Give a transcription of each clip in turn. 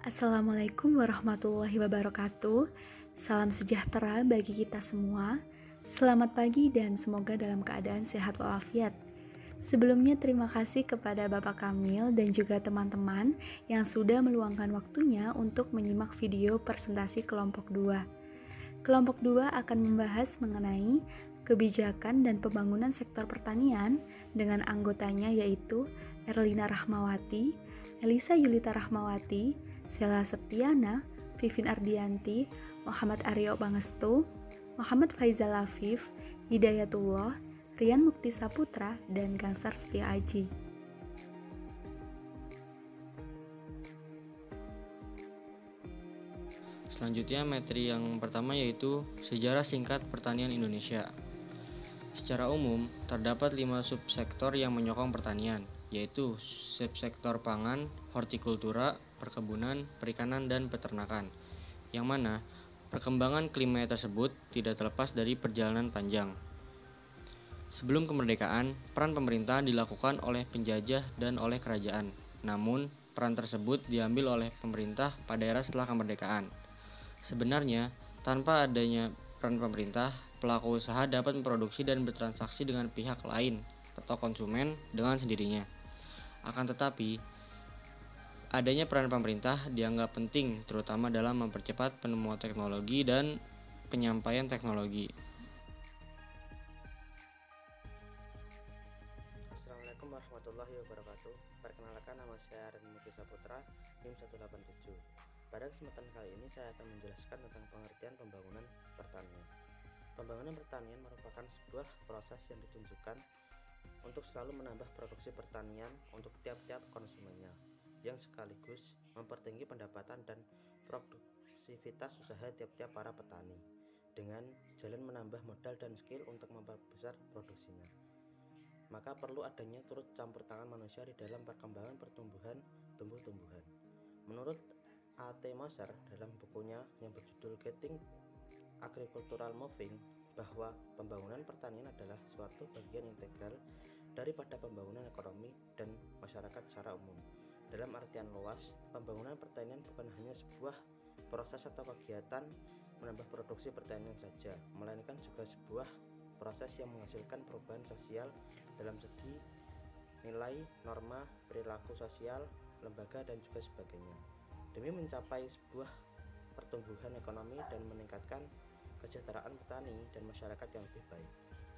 Assalamualaikum warahmatullahi wabarakatuh. Salam sejahtera bagi kita semua. Selamat pagi dan semoga dalam keadaan sehat walafiat. Sebelumnya terima kasih kepada Bapak Kamil dan juga teman-teman yang sudah meluangkan waktunya untuk menyimak video presentasi kelompok 2. Kelompok 2 akan membahas mengenai kebijakan dan pembangunan sektor pertanian dengan anggotanya yaitu Erlina Rahmawati, Elisa Yulita Rahmawati, Sela Septiana, Vivin Ardianti, Muhammad Aryo Pangestu, Muhammad Faizal Afif, Hidayatullah, Rian Mukti Saputra, dan Gansar Setia Aji. Selanjutnya materi yang pertama yaitu sejarah singkat pertanian Indonesia. Secara umum, terdapat 5 subsektor yang menyokong pertanian, yaitu subsektor pangan, hortikultura, perkebunan, perikanan, dan peternakan, yang mana perkembangan klima tersebut tidak terlepas dari perjalanan panjang. Sebelum kemerdekaan, peran pemerintah dilakukan oleh penjajah dan oleh kerajaan, namun peran tersebut diambil oleh pemerintah pada era setelah kemerdekaan. Sebenarnya, tanpa adanya peran pemerintah, pelaku usaha dapat memproduksi dan bertransaksi dengan pihak lain atau konsumen dengan sendirinya. Akan tetapi, adanya peran pemerintah dianggap penting terutama dalam mempercepat penemuan teknologi dan penyampaian teknologi. Assalamualaikum warahmatullahi wabarakatuh. Perkenalkan, nama saya Rian Mukti Saputra, NIM 187. Pada kesempatan kali ini saya akan menjelaskan tentang pengertian pembangunan pertanian. Pembangunan pertanian merupakan sebuah proses yang ditunjukkan untuk selalu menambah produksi pertanian untuk tiap-tiap konsumennya, yang sekaligus mempertinggi pendapatan dan produktivitas usaha tiap-tiap para petani dengan jalan menambah modal dan skill untuk memperbesar produksinya. Maka perlu adanya turut campur tangan manusia di dalam perkembangan pertumbuhan tumbuh-tumbuhan. Menurut A.T. Moser dalam bukunya yang berjudul Getting Agricultural Moving, bahwa pembangunan pertanian adalah suatu bagian integral daripada pembangunan ekonomi dan masyarakat secara umum. Dalam artian luas, pembangunan pertanian bukan hanya sebuah proses atau kegiatan menambah produksi pertanian saja, melainkan juga sebuah proses yang menghasilkan perubahan sosial dalam segi nilai, norma, perilaku sosial, lembaga, dan juga sebagainya, demi mencapai sebuah pertumbuhan ekonomi dan meningkatkan kesejahteraan petani dan masyarakat yang lebih baik.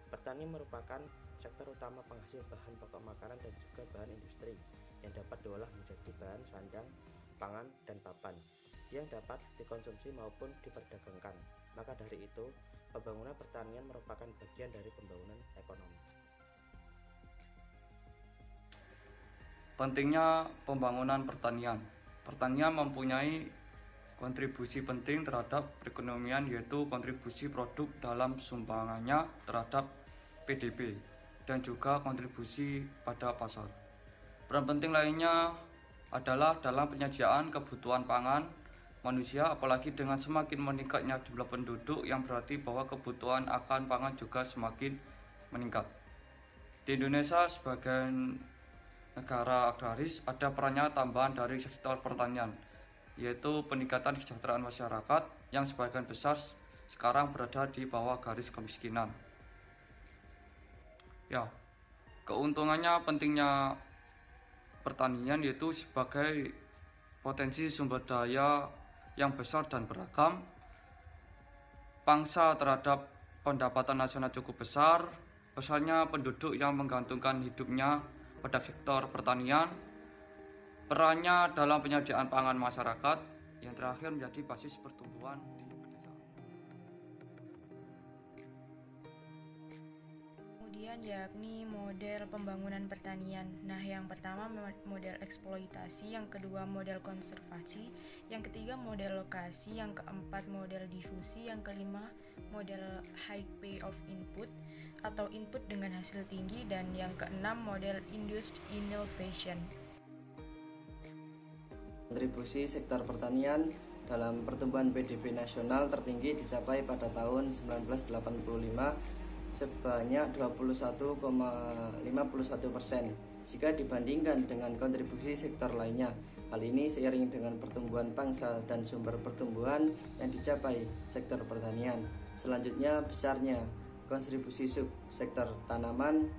Pertanian merupakan sektor utama penghasil bahan pokok makanan dan juga bahan industri yang dapat diolah menjadi bahan sandang, pangan, dan papan yang dapat dikonsumsi maupun diperdagangkan. Maka dari itu, pembangunan pertanian merupakan bagian dari pembangunan ekonomi. Pentingnya pembangunan pertanian. Pertanian mempunyai kontribusi penting terhadap perekonomian, yaitu kontribusi produk dalam sumbangannya terhadap PDB dan juga kontribusi pada pasar. Peran penting lainnya adalah dalam penyediaan kebutuhan pangan manusia, apalagi dengan semakin meningkatnya jumlah penduduk yang berarti bahwa kebutuhan akan pangan juga semakin meningkat. Di Indonesia sebagai negara agraris ada perannya tambahan dari sektor pertanian, yaitu peningkatan kesejahteraan masyarakat yang sebagian besar sekarang berada di bawah garis kemiskinan. Keuntungannya pentingnya pertanian yaitu sebagai potensi sumber daya yang besar dan beragam, pangsa terhadap pendapatan nasional cukup besar, besarnya penduduk yang menggantungkan hidupnya pada sektor pertanian, perannya dalam penyediaan pangan masyarakat, yang terakhir menjadi basis pertumbuhan di pedesaan. Kemudian yakni model pembangunan pertanian. Nah, yang pertama model eksploitasi, yang kedua model konservasi, yang ketiga model lokasi, yang keempat model difusi, yang kelima model high pay of input atau input dengan hasil tinggi, dan yang keenam model induced innovation. Kontribusi sektor pertanian dalam pertumbuhan PDB nasional tertinggi dicapai pada tahun 1985 sebanyak 21,51% jika dibandingkan dengan kontribusi sektor lainnya Hal ini seiring dengan pertumbuhan pangsa dan sumber pertumbuhan yang dicapai sektor pertanian. Selanjutnya, besarnya kontribusi subsektor tanaman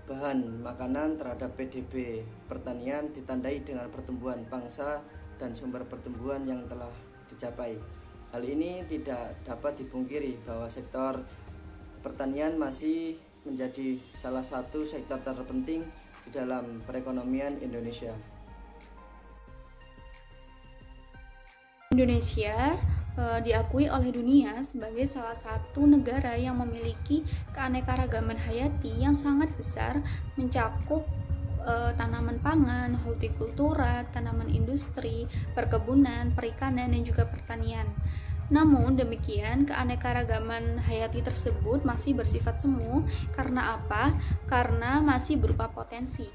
bahan makanan terhadap PDB pertanian ditandai dengan pertumbuhan pangsa dan sumber pertumbuhan yang telah dicapai. Hal ini tidak dapat dipungkiri bahwa sektor pertanian masih menjadi salah satu sektor terpenting di dalam perekonomian Indonesia. Indonesia diakui oleh dunia sebagai salah satu negara yang memiliki keanekaragaman hayati yang sangat besar, mencakup tanaman pangan, hortikultura, tanaman industri, perkebunan, perikanan, dan juga pertanian. Namun demikian, keanekaragaman hayati tersebut masih bersifat semu. Karena apa? Karena masih berupa potensi.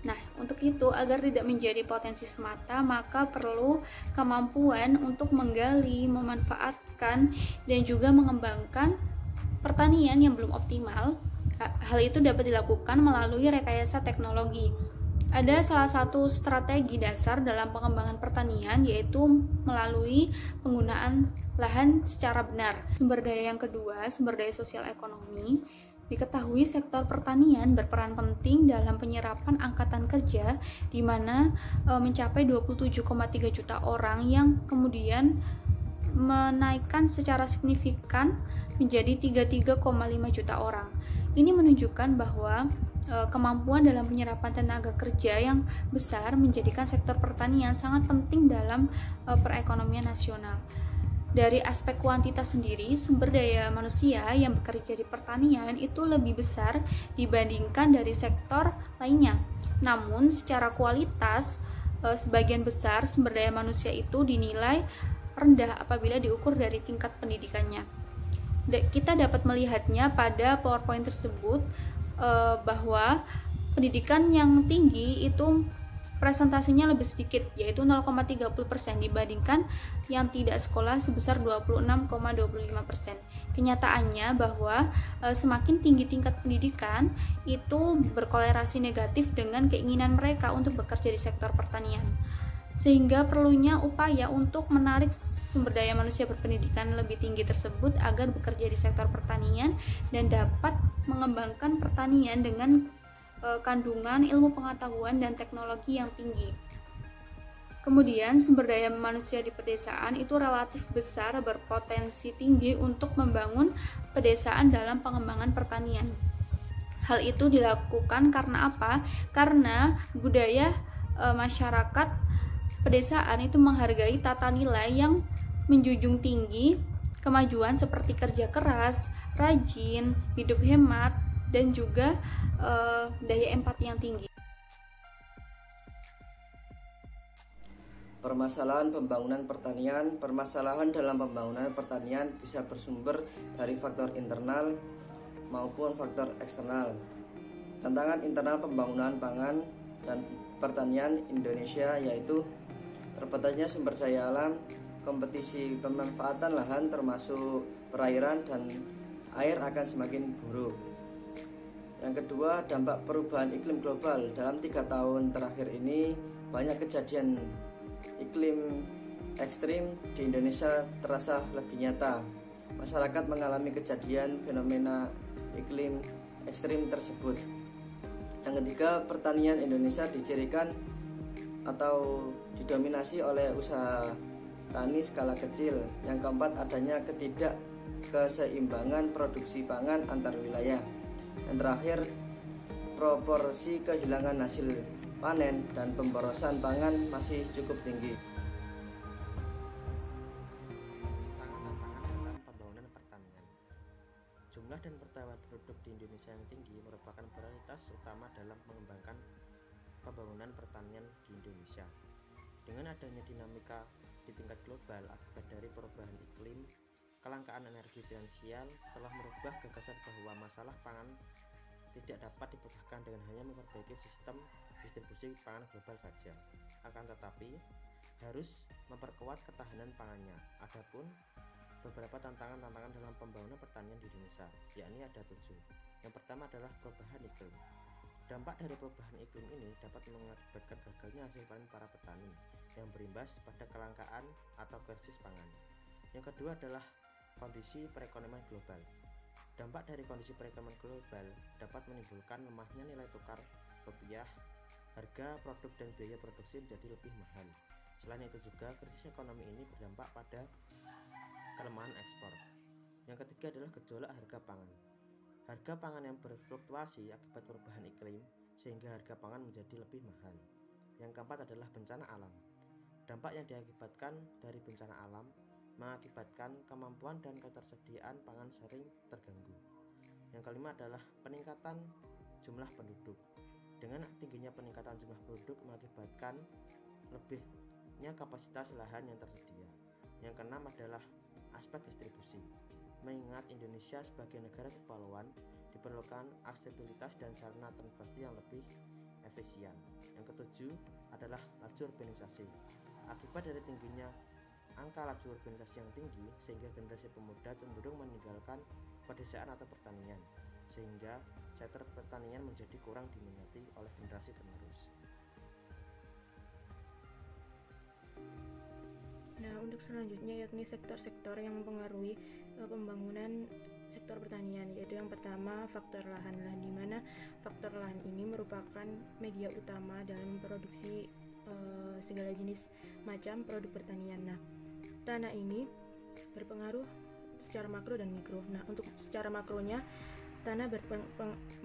Nah, untuk itu, agar tidak menjadi potensi semata, maka perlu kemampuan untuk menggali, memanfaatkan, dan juga mengembangkan pertanian yang belum optimal. Hal itu dapat dilakukan melalui rekayasa teknologi. Ada salah satu strategi dasar dalam pengembangan pertanian, yaitu melalui penggunaan lahan secara benar. Sumber daya yang kedua, sumber daya sosial ekonomi. Diketahui sektor pertanian berperan penting dalam penyerapan angkatan kerja, di mana mencapai 27,3 juta orang yang kemudian menaikkan secara signifikan menjadi 33,5 juta orang. Ini menunjukkan bahwa kemampuan dalam penyerapan tenaga kerja yang besar menjadikan sektor pertanian sangat penting dalam perekonomian nasional. Dari aspek kuantitas sendiri, sumber daya manusia yang bekerja di pertanian itu lebih besar dibandingkan dari sektor lainnya. Namun, secara kualitas, sebagian besar sumber daya manusia itu dinilai rendah apabila diukur dari tingkat pendidikannya. Kita dapat melihatnya pada PowerPoint tersebut bahwa pendidikan yang tinggi itu presentasinya lebih sedikit, yaitu 0,30% dibandingkan yang tidak sekolah sebesar 26,25%. Kenyataannya bahwa semakin tinggi tingkat pendidikan itu berkolerasi negatif dengan keinginan mereka untuk bekerja di sektor pertanian. Sehingga perlunya upaya untuk menarik sumber daya manusia berpendidikan lebih tinggi tersebut agar bekerja di sektor pertanian dan dapat mengembangkan pertanian dengan kandungan ilmu pengetahuan dan teknologi yang tinggi. Kemudian, sumber daya manusia di pedesaan itu relatif besar, berpotensi tinggi untuk membangun pedesaan dalam pengembangan pertanian. Hal itu dilakukan karena apa? Karena budaya masyarakat pedesaan itu menghargai tata nilai yang menjunjung tinggi kemajuan seperti kerja keras, rajin, hidup hemat, dan juga daya empati yang tinggi. Permasalahan pembangunan pertanian. Permasalahan dalam pembangunan pertanian bisa bersumber dari faktor internal maupun faktor eksternal. Tantangan internal pembangunan pangan dan pertanian Indonesia yaitu terbatasnya sumber daya alam, kompetisi pemanfaatan lahan termasuk perairan dan air akan semakin buruk. Yang kedua, dampak perubahan iklim global. Dalam 3 tahun terakhir ini banyak kejadian iklim ekstrim di Indonesia terasa lebih nyata. Masyarakat mengalami kejadian fenomena iklim ekstrim tersebut. Yang ketiga, pertanian Indonesia dicirikan atau didominasi oleh usaha tani skala kecil. Yang keempat, adanya ketidakkeseimbangan produksi pangan antar wilayah. Yang terakhir, proporsi kehilangan hasil panen dan pemborosan pangan masih cukup tinggi. Tantangan dalam pembangunan pertanian. Jumlah dan pertambahan penduduk di Indonesia yang tinggi merupakan prioritas utama dalam mengembangkan pembangunan pertanian di Indonesia. Dengan adanya dinamika di tingkat global akibat dari perubahan iklim, kelangkaan energi finansial telah merubah gagasan bahwa masalah pangan tidak dapat dipecahkan dengan hanya memperbaiki sistem distribusi pangan global saja. Akan tetapi, harus memperkuat ketahanan pangannya. Adapun beberapa tantangan dalam pembangunan pertanian di Indonesia, yakni ada 7. Yang pertama adalah perubahan iklim. Dampak dari perubahan iklim ini dapat mengakibatkan gagalnya hasil panen para petani yang berimbas pada kelangkaan atau krisis pangan. Yang kedua adalah kondisi perekonomian global. Dampak dari kondisi perekonomian global dapat menimbulkan lemahnya nilai tukar rupiah, harga produk dan biaya produksi menjadi lebih mahal. Selain itu juga krisis ekonomi ini berdampak pada kelemahan ekspor. Yang ketiga adalah gejolak harga pangan. Harga pangan yang berfluktuasi akibat perubahan iklim sehingga harga pangan menjadi lebih mahal. Yang keempat adalah bencana alam. Dampak yang diakibatkan dari bencana alam mengakibatkan kemampuan dan ketersediaan pangan sering terganggu. Yang kelima adalah peningkatan jumlah penduduk. Dengan tingginya peningkatan jumlah penduduk mengakibatkan lebihnya kapasitas lahan yang tersedia. Yang keenam adalah aspek distribusi. Mengingat Indonesia sebagai negara kepulauan diperlukan aksesibilitas dan sarana transportasi yang lebih efisien. Yang ketujuh adalah laju urbanisasi. Akibat dari tingginya angka laju urbanisasi yang tinggi sehingga generasi pemuda cenderung meninggalkan pedesaan atau pertanian, sehingga sektor pertanian menjadi kurang diminati oleh generasi penerus. Nah, untuk selanjutnya yakni sektor-sektor yang mempengaruhi pembangunan sektor pertanian, yaitu yang pertama faktor lahan, di mana faktor lahan ini merupakan media utama dalam memproduksi segala jenis macam produk pertanian. Nah, tanah ini berpengaruh secara makro dan mikro. Nah, untuk secara makronya, tanah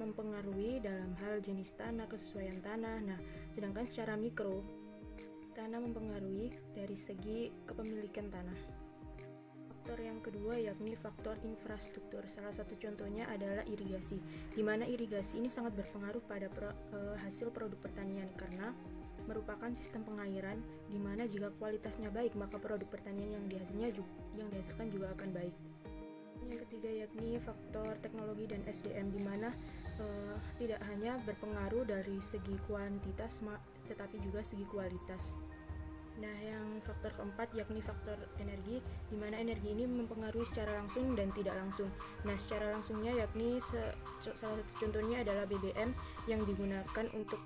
mempengaruhi dalam hal jenis tanah, kesesuaian tanah. Nah, sedangkan secara mikro, tanah mempengaruhi dari segi kepemilikan tanah. Faktor yang kedua yakni faktor infrastruktur. Salah satu contohnya adalah irigasi, di mana irigasi ini sangat berpengaruh pada hasil produk pertanian karena merupakan sistem pengairan di mana jika kualitasnya baik maka produk pertanian yang dihasilkan juga akan baik. Yang ketiga yakni faktor teknologi dan SDM, di mana tidak hanya berpengaruh dari segi kuantitas tetapi juga segi kualitas. Nah, yang faktor keempat yakni faktor energi, di mana energi ini mempengaruhi secara langsung dan tidak langsung. Nah, secara langsungnya yakni salah satu contohnya adalah BBM yang digunakan untuk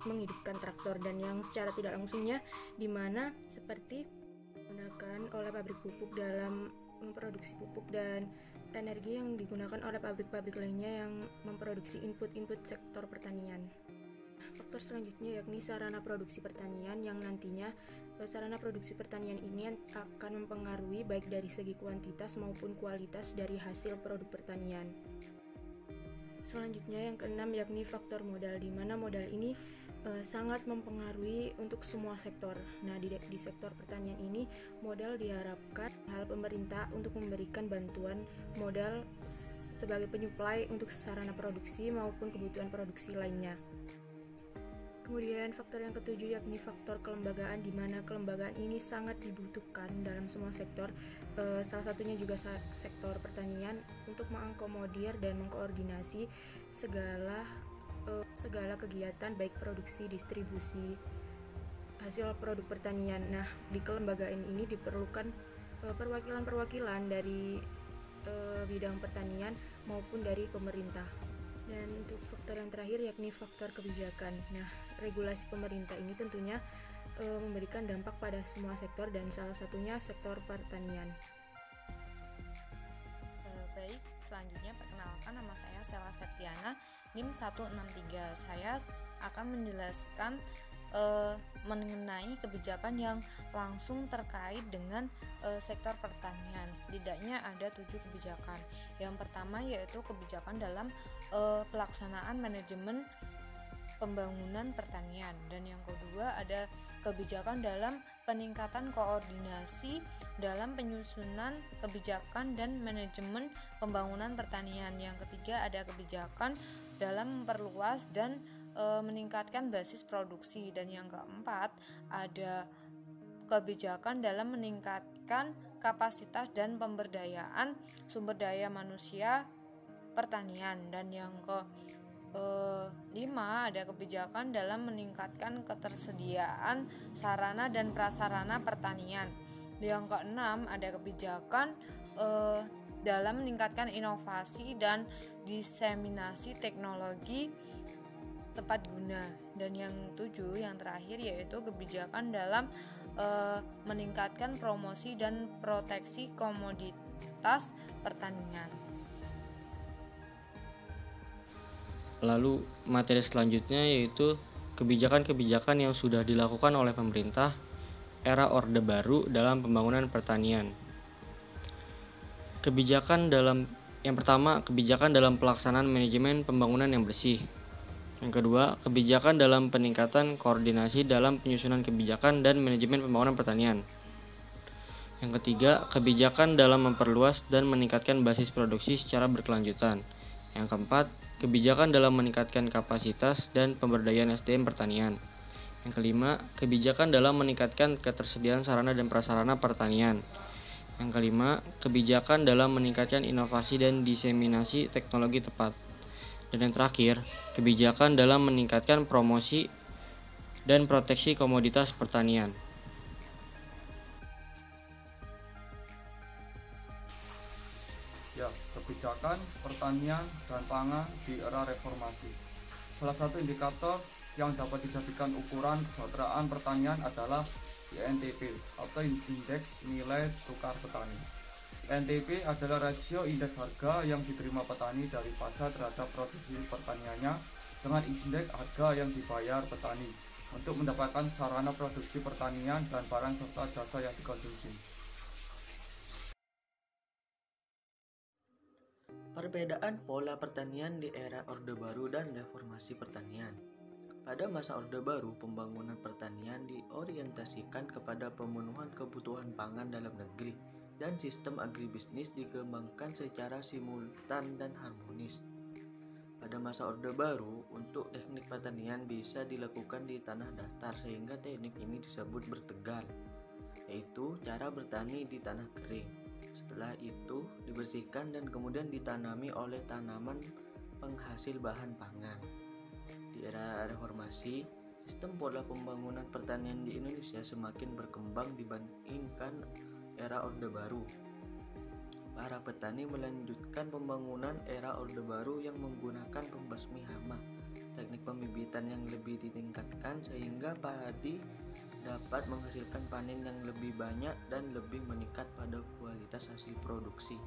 menghidupkan traktor, dan yang secara tidak langsungnya di mana seperti digunakan oleh pabrik pupuk dalam memproduksi pupuk dan energi yang digunakan oleh pabrik-pabrik lainnya yang memproduksi input-input sektor pertanian. Faktor selanjutnya yakni sarana produksi pertanian, yang nantinya sarana produksi pertanian ini akan mempengaruhi baik dari segi kuantitas maupun kualitas dari hasil produk pertanian. Selanjutnya yang keenam yakni faktor modal, di mana modal ini sangat mempengaruhi untuk semua sektor. Nah, di sektor pertanian ini modal diharapkan hal pemerintah untuk memberikan bantuan modal sebagai penyuplai untuk sarana produksi maupun kebutuhan produksi lainnya. Kemudian faktor yang ketujuh yakni faktor kelembagaan, di mana kelembagaan ini sangat dibutuhkan dalam semua sektor, salah satunya juga sektor pertanian, untuk mengakomodir dan mengkoordinasi segala kegiatan baik produksi, distribusi hasil produk pertanian. Nah, di kelembagaan ini diperlukan perwakilan-perwakilan dari bidang pertanian maupun dari pemerintah. Dan untuk faktor yang terakhir yakni faktor kebijakan. Nah, regulasi pemerintah ini tentunya memberikan dampak pada semua sektor dan salah satunya sektor pertanian. Baik, selanjutnya perkenalkan, nama saya Sela Septiana, NIM 163. Saya akan menjelaskan mengenai kebijakan yang langsung terkait dengan sektor pertanian. Setidaknya ada 7 kebijakan. Yang pertama yaitu kebijakan dalam pelaksanaan manajemen pembangunan pertanian, dan yang kedua ada kebijakan dalam peningkatan koordinasi dalam penyusunan kebijakan dan manajemen pembangunan pertanian. Yang ketiga ada kebijakan dalam memperluas dan meningkatkan basis produksi, dan yang keempat ada kebijakan dalam meningkatkan kapasitas dan pemberdayaan sumber daya manusia pertanian, dan yang kelima ada kebijakan dalam meningkatkan ketersediaan sarana dan prasarana pertanian. Yang keenam ada kebijakan dalam meningkatkan inovasi dan diseminasi teknologi tepat guna. Dan yang 7, yang terakhir, yaitu kebijakan dalam meningkatkan promosi dan proteksi komoditas pertanian. Lalu materi selanjutnya yaitu kebijakan-kebijakan yang sudah dilakukan oleh pemerintah era Orde Baru dalam pembangunan pertanian. Yang pertama, kebijakan dalam pelaksanaan manajemen pembangunan yang bersih. Yang kedua, kebijakan dalam peningkatan koordinasi dalam penyusunan kebijakan dan manajemen pembangunan pertanian. Yang ketiga, kebijakan dalam memperluas dan meningkatkan basis produksi secara berkelanjutan. Yang keempat, kebijakan dalam meningkatkan kapasitas dan pemberdayaan SDM pertanian. Yang kelima, kebijakan dalam meningkatkan ketersediaan sarana dan prasarana pertanian. Yang kelima, kebijakan dalam meningkatkan inovasi dan diseminasi teknologi tepat. Dan yang terakhir, kebijakan dalam meningkatkan promosi dan proteksi komoditas pertanian. Ya, kebijakan pertanian dan pangan di era reformasi. Salah satu indikator yang dapat dijadikan ukuran kesejahteraan pertanian adalah INTP atau Indeks Nilai Tukar Petani. INTP adalah rasio indeks harga yang diterima petani dari pasar terhadap produksi pertaniannya dengan indeks harga yang dibayar petani untuk mendapatkan sarana produksi pertanian dan barang serta jasa yang dikonsumsi. Perbedaan pola pertanian di era Orde Baru dan reformasi pertanian. Pada masa Orde Baru, pembangunan pertanian diorientasikan kepada pemenuhan kebutuhan pangan dalam negeri dan sistem agribisnis dikembangkan secara simultan dan harmonis. Pada masa Orde Baru, untuk teknik pertanian bisa dilakukan di tanah datar sehingga teknik ini disebut bertegal, yaitu cara bertani di tanah kering. Setelah itu dibersihkan dan kemudian ditanami oleh tanaman penghasil bahan pangan. Di era reformasi, sistem pola pembangunan pertanian di Indonesia semakin berkembang dibandingkan era Orde Baru. Para petani melanjutkan pembangunan era Orde Baru yang menggunakan pembasmi hama, teknik pembibitan yang lebih ditingkatkan sehingga padi dapat menghasilkan panen yang lebih banyak dan lebih meningkat pada kualitas hasil produksi.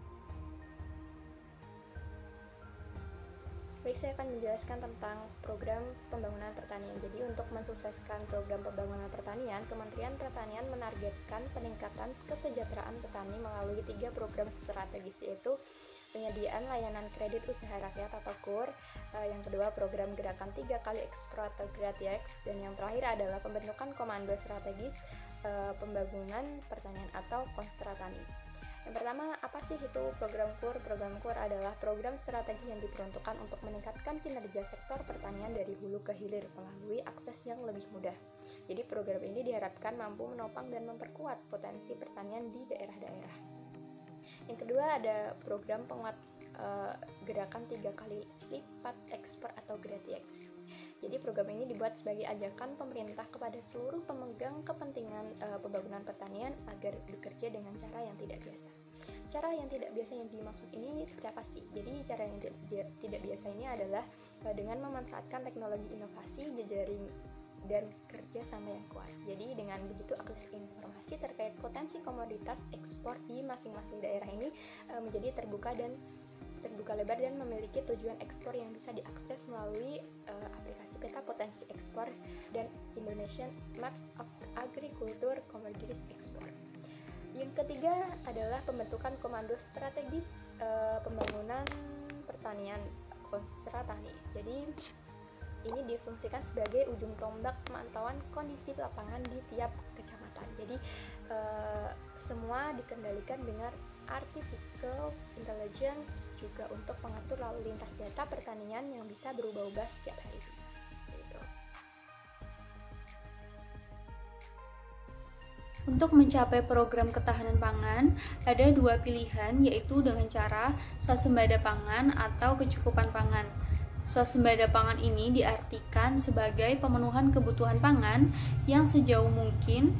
Baik, saya akan menjelaskan tentang program pembangunan pertanian. Jadi untuk mensukseskan program pembangunan pertanian, Kementerian Pertanian menargetkan peningkatan kesejahteraan petani melalui 3 program strategis, yaitu penyediaan layanan kredit usaha rakyat atau KUR, yang kedua program gerakan 3 kali ekspor atau GRATIEX, dan yang terakhir adalah pembentukan komando strategis pembangunan pertanian atau Konstratani. Yang pertama, apa sih itu program KUR? Program KUR adalah program strategi yang diperuntukkan untuk meningkatkan kinerja sektor pertanian dari hulu ke hilir melalui akses yang lebih mudah. Jadi program ini diharapkan mampu menopang dan memperkuat potensi pertanian di daerah-daerah. Yang kedua ada program penguat gerakan 3 kali lipat ekspor atau GRATIEX. Jadi program ini dibuat sebagai ajakan pemerintah kepada seluruh pemegang kepentingan pembangunan pertanian agar bekerja dengan cara yang tidak biasa. Cara yang tidak biasa yang dimaksud ini seperti apa sih? Jadi cara yang tidak biasa ini adalah dengan memanfaatkan teknologi inovasi, jejaring dan kerjasama yang kuat. Jadi dengan begitu akses informasi terkait potensi komoditas ekspor di masing-masing daerah ini menjadi terbuka lebar dan memiliki tujuan ekspor yang bisa diakses melalui aplikasi peta potensi ekspor dan Indonesian Maps of Agriculture Commodities Export. Yang ketiga adalah pembentukan komando strategis pembangunan pertanian Konstratani. Jadi ini difungsikan sebagai ujung tombak pemantauan kondisi lapangan di tiap kecamatan. Jadi semua dikendalikan dengan artificial intelligence juga untuk mengatur lalu lintas data pertanian yang bisa berubah-ubah setiap hari. Seperti itu. Untuk mencapai program ketahanan pangan, ada 2 pilihan, yaitu dengan cara swasembada pangan atau kecukupan pangan. Swasembada pangan ini diartikan sebagai pemenuhan kebutuhan pangan yang sejauh mungkin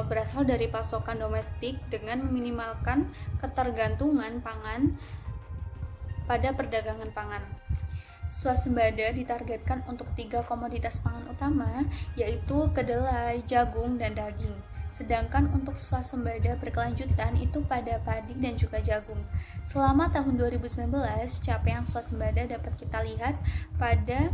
berasal dari pasokan domestik dengan meminimalkan ketergantungan pangan pada perdagangan pangan. Swasembada ditargetkan untuk 3 komoditas pangan utama, yaitu kedelai, jagung, dan daging. Sedangkan untuk swasembada berkelanjutan itu pada padi dan juga jagung. Selama tahun 2019, capaian swasembada dapat kita lihat pada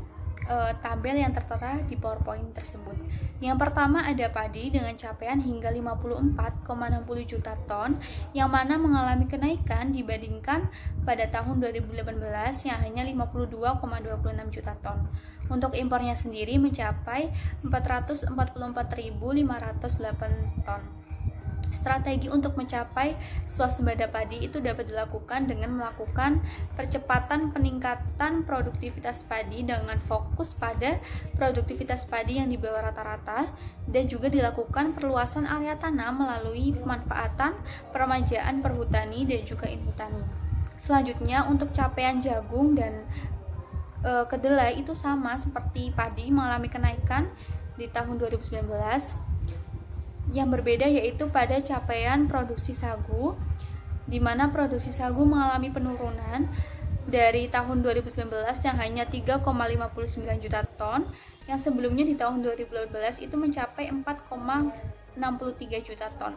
tabel yang tertera di PowerPoint tersebut. Yang pertama ada padi dengan capaian hingga 54,60 juta ton, yang mana mengalami kenaikan dibandingkan pada tahun 2018 yang hanya 52,26 juta ton. Untuk impornya sendiri mencapai 444.508 ton. Strategi untuk mencapai swasembada padi itu dapat dilakukan dengan melakukan percepatan peningkatan produktivitas padi dengan fokus pada produktivitas padi yang di bawah rata-rata, dan juga dilakukan perluasan area tanam melalui pemanfaatan peremajaan perhutani dan juga inhutani. Selanjutnya untuk capaian jagung dan kedelai itu sama seperti padi, mengalami kenaikan di tahun 2019. Yang berbeda yaitu pada capaian produksi sagu, di mana produksi sagu mengalami penurunan dari tahun 2019 yang hanya 3,59 juta ton, yang sebelumnya di tahun 2018 itu mencapai 4,63 juta ton.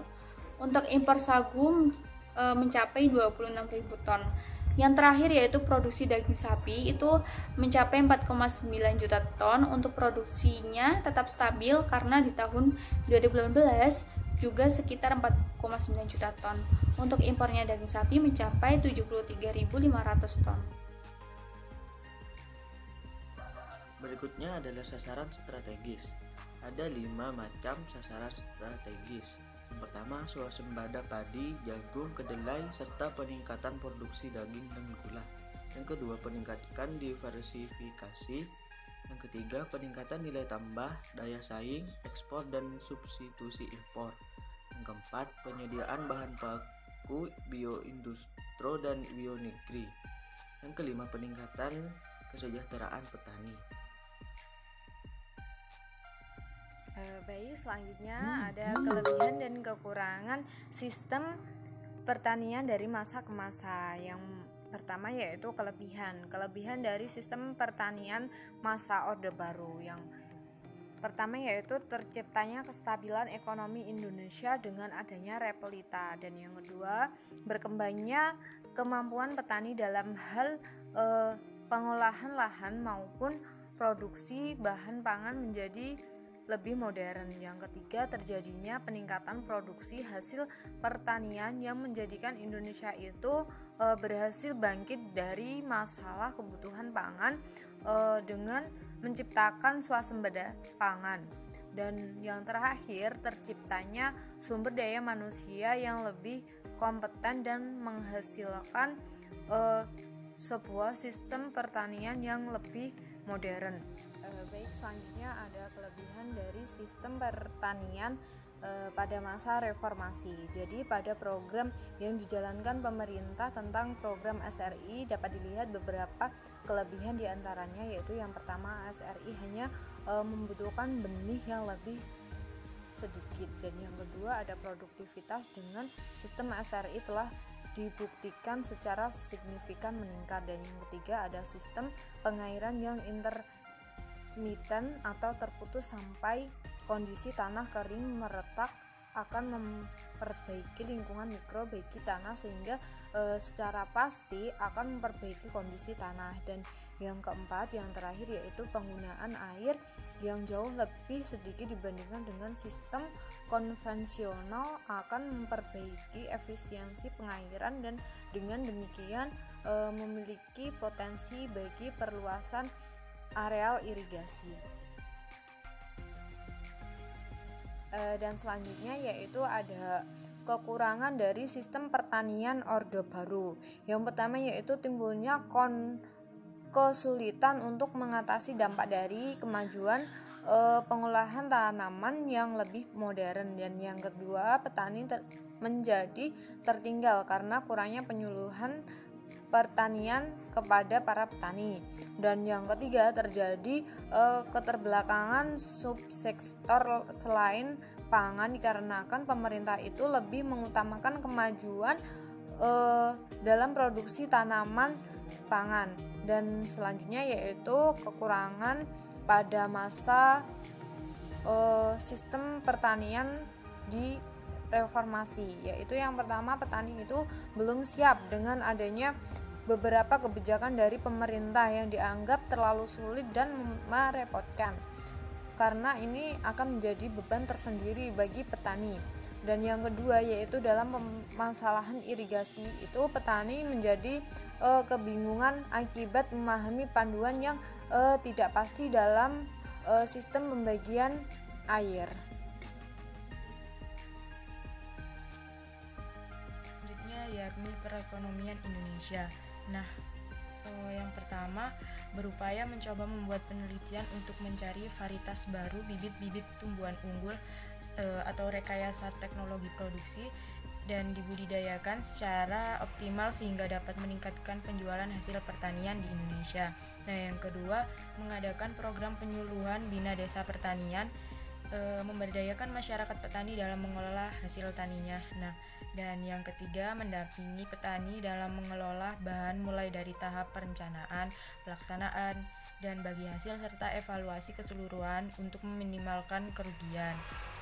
Untuk impor sagu mencapai 26.000 ton. Yang terakhir yaitu produksi daging sapi itu mencapai 4,9 juta ton. Untuk produksinya tetap stabil karena di tahun 2018 juga sekitar 4,9 juta ton. Untuk impornya daging sapi mencapai 73.500 ton. Berikutnya adalah sasaran strategis. Ada 5 macam sasaran strategis. Yang pertama, swasembada padi, jagung, kedelai, serta peningkatan produksi daging dan gula. Yang kedua, peningkatan diversifikasi. Yang ketiga, peningkatan nilai tambah, daya saing, ekspor dan substitusi impor. Yang keempat, penyediaan bahan baku bioindustri dan bionegri. Yang kelima, peningkatan kesejahteraan petani. Baik, selanjutnya ada kelebihan dan kekurangan sistem pertanian dari masa ke masa. Yang pertama yaitu kelebihan dari sistem pertanian masa Orde Baru. Yang pertama yaitu terciptanya kestabilan ekonomi Indonesia dengan adanya repelita, dan yang kedua berkembangnya kemampuan petani dalam hal pengolahan lahan maupun produksi bahan pangan menjadi lebih modern. Yang ketiga, terjadinya peningkatan produksi hasil pertanian yang menjadikan Indonesia itu berhasil bangkit dari masalah kebutuhan pangan dengan menciptakan swasembada pangan. Dan yang terakhir, terciptanya sumber daya manusia yang lebih kompeten dan menghasilkan sebuah sistem pertanian yang lebih modern. Baik, selanjutnya ada kelebihan dari sistem pertanian pada masa reformasi. Jadi pada program yang dijalankan pemerintah tentang program SRI dapat dilihat beberapa kelebihan diantaranya, yaitu yang pertama, SRI hanya membutuhkan benih yang lebih sedikit, dan yang kedua ada produktivitas dengan sistem SRI telah dibuktikan secara signifikan meningkat, dan yang ketiga ada sistem pengairan yang intermittent atau terputus sampai kondisi tanah kering meretak akan memperbaiki lingkungan mikro bagi tanah sehingga secara pasti akan memperbaiki kondisi tanah. Dan yang keempat, yang terakhir yaitu penggunaan air yang jauh lebih sedikit dibandingkan dengan sistem konvensional akan memperbaiki efisiensi pengairan dan dengan demikian memiliki potensi bagi perluasan areal irigasi. Dan selanjutnya yaitu ada kekurangan dari sistem pertanian Orde Baru. Yang pertama yaitu timbulnya kesulitan untuk mengatasi dampak dari kemajuan pengolahan tanaman yang lebih modern, dan yang kedua petani menjadi tertinggal karena kurangnya penyuluhan pertanian kepada para petani, dan yang ketiga terjadi keterbelakangan subsektor selain pangan dikarenakan pemerintah itu lebih mengutamakan kemajuan dalam produksi tanaman pangan. Dan selanjutnya yaitu kekurangan pada masa sistem pertanian di reformasi, yaitu yang pertama, petani itu belum siap dengan adanya beberapa kebijakan dari pemerintah yang dianggap terlalu sulit dan merepotkan, karena ini akan menjadi beban tersendiri bagi petani. Dan yang kedua yaitu dalam permasalahan irigasi, itu petani menjadi kebingungan akibat memahami panduan yang tidak pasti dalam sistem pembagian air. Selanjutnya yakni perekonomian Indonesia. Nah, yang pertama berupaya mencoba membuat penelitian untuk mencari varietas baru bibit-bibit tumbuhan unggul atau rekayasa teknologi produksi dan dibudidayakan secara optimal sehingga dapat meningkatkan penjualan hasil pertanian di Indonesia. Nah, yang kedua, mengadakan program penyuluhan bina desa pertanian, memberdayakan masyarakat petani dalam mengelola hasil taninya. Nah, dan yang ketiga, mendampingi petani dalam mengelola bahan mulai dari tahap perencanaan, pelaksanaan, dan bagi hasil serta evaluasi keseluruhan untuk meminimalkan kerugian.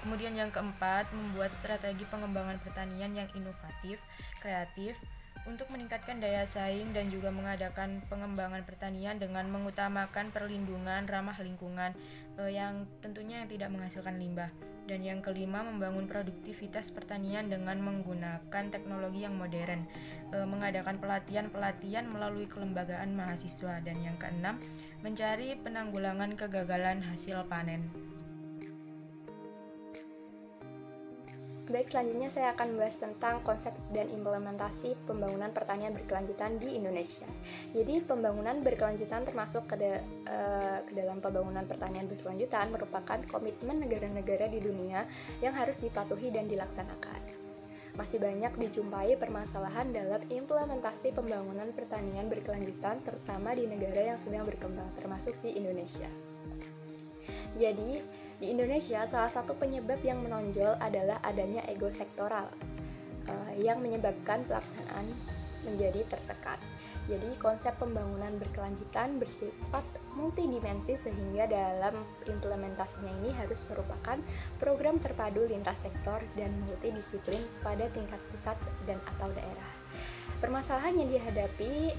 Kemudian yang keempat, membuat strategi pengembangan pertanian yang inovatif, kreatif, untuk meningkatkan daya saing dan juga mengadakan pengembangan pertanian dengan mengutamakan perlindungan ramah lingkungan yang tentunya yang tidak menghasilkan limbah. Dan yang kelima, membangun produktivitas pertanian dengan menggunakan teknologi yang modern, mengadakan pelatihan-pelatihan melalui kelembagaan mahasiswa. Dan yang keenam, mencari penanggulangan kegagalan hasil panen. Baik, selanjutnya saya akan membahas tentang konsep dan implementasi pembangunan pertanian berkelanjutan di Indonesia. Jadi, pembangunan berkelanjutan termasuk ke dalam pembangunan pertanian berkelanjutan merupakan komitmen negara-negara di dunia yang harus dipatuhi dan dilaksanakan. Masih banyak dijumpai permasalahan dalam implementasi pembangunan pertanian berkelanjutan, terutama di negara yang sedang berkembang, termasuk di Indonesia. Jadi, di Indonesia, salah satu penyebab yang menonjol adalah adanya ego sektoral yang menyebabkan pelaksanaan menjadi tersekat. Jadi, konsep pembangunan berkelanjutan bersifat multidimensi sehingga dalam implementasinya ini harus merupakan program terpadu lintas sektor dan multidisiplin pada tingkat pusat dan atau daerah. Permasalahan yang dihadapi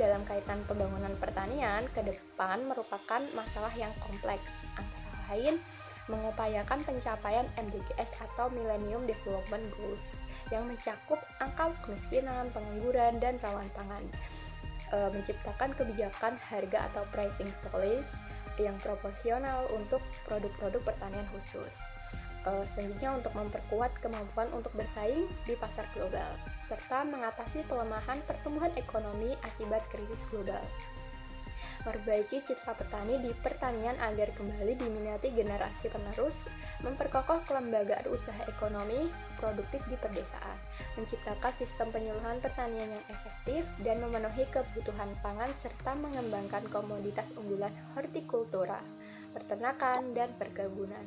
dalam kaitan pembangunan pertanian ke depan merupakan masalah yang kompleks, antara lain mengupayakan pencapaian MDGs atau Millennium Development Goals yang mencakup angka kemiskinan, pengangguran, dan rawan pangan, menciptakan kebijakan harga atau pricing policy yang proporsional untuk produk-produk pertanian khusus. Selanjutnya, untuk memperkuat kemampuan untuk bersaing di pasar global, serta mengatasi pelemahan pertumbuhan ekonomi akibat krisis global. Memperbaiki citra petani di pertanian agar kembali diminati generasi penerus, memperkokoh kelembagaan usaha ekonomi produktif di pedesaan, menciptakan sistem penyuluhan pertanian yang efektif dan memenuhi kebutuhan pangan serta mengembangkan komoditas unggulan hortikultura, peternakan, dan perkebunan.